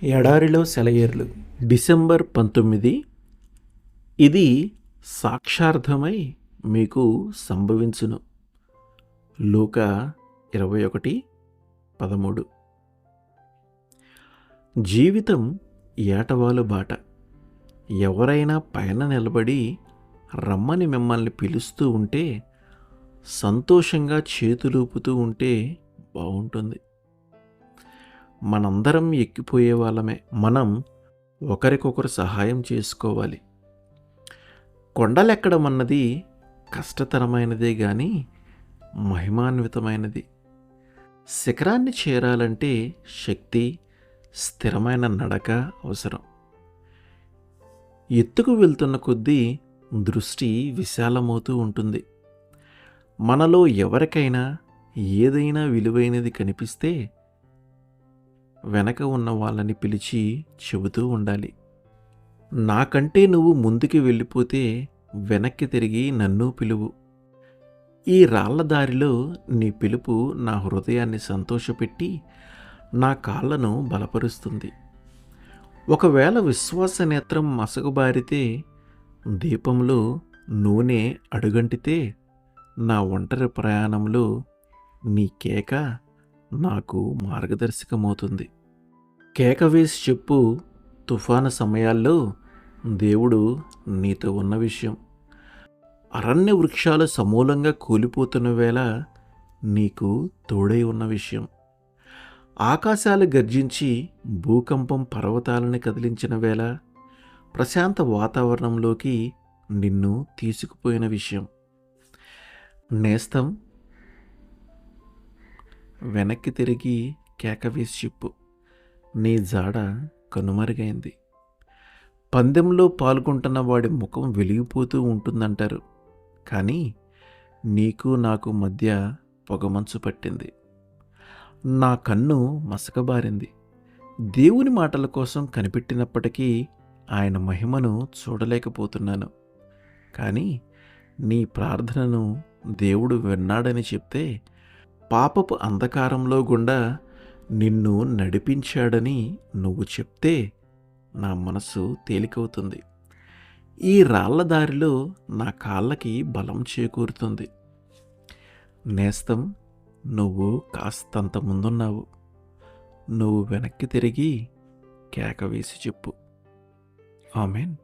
ఎడారిలో సెలయేర్లు డిసెంబర్ 19. ఇది సాక్షార్థమై మీకు సంభవించును. లూకా 21:13. జీవితం ఏటవాలు బాట. ఎవరైనా పైన నిలబడి రమ్మని మిమ్మల్ని పిలుస్తూ ఉంటే సంతోషంగా చేతులూపుతూ ఉంటే బాగుంటుంది. మనందరం ఎక్కిపోయే వాళ్ళమే. మనం ఒకరికొకరు సహాయం చేసుకోవాలి. కొండలెక్కడం అన్నది కష్టతరమైనదే కానీ మహిమాన్వితమైనది. శిఖరాన్ని చేరాలంటే శక్తి, స్థిరమైన నడక అవసరం. ఎత్తుకు వెళ్తున్న కొద్దీ దృష్టి విశాలమవుతూ ఉంటుంది. మనలో ఎవరికైనా ఏదైనా విలువైనది కనిపిస్తే వెనక ఉన్న వాళ్ళని పిలిచి చెబుతూ ఉండాలి. నాకంటే నువ్వు ముందుకు వెళ్ళిపోతే వెనక్కి తిరిగి నన్ను పిలువు. ఈ రాళ్ల దారిలో నీ పిలుపు నా హృదయాన్ని సంతోషపెట్టి నా కాళ్ళను బలపరుస్తుంది. ఒకవేళ విశ్వాస నేత్రం మసకబారితే, దీపంలో నూనె అడుగంటితే, నా ఒంటరి ప్రయాణంలో నీ కేక నాకు మార్గదర్శకమవుతుంది. కేక వేసి చెప్పు, తుఫాను సమయాల్లో దేవుడు నీతో ఉన్న విషయం. అరణ్య వృక్షాలు సమూలంగా కూలిపోతున్న వేళ నీకు తోడై ఉన్న విషయం. ఆకాశాలు గర్జించి భూకంపం పర్వతాలను కదిలించిన వేళ ప్రశాంత వాతావరణంలోకి నిన్ను తీసుకుపోయిన విషయం. నేస్తం, వెనక్కి తిరిగి కేక వేసి చెప్పు, నీ జాడ కనుమరుగైంది. పందెంలో పాల్గొంటున్న వాడి ముఖం వెలిగిపోతూ ఉంటుందంటారు, కానీ నీకు నాకు మధ్య పొగమంచు పట్టింది. నా కన్ను మసకబారింది. దేవుని మాటల కోసం కనిపెట్టినప్పటికీ ఆయన మహిమను చూడలేకపోతున్నాను. కానీ నీ ప్రార్థనను దేవుడు విన్నాడని చెప్తే, పాపపు అంధకారంలో గుండా నిన్ను నడిపించాడని నువ్వు చెప్తే నా మనసు తేలికవుతుంది. ఈ రాళ్ల దారిలో నా కాళ్ళకి బలం చేకూరుతుంది. నేస్తం, నువ్వు కాస్తంత ముందున్నావు. నువ్వు వెనక్కి తిరిగి కేక వేసి చెప్పు. ఆమేన్.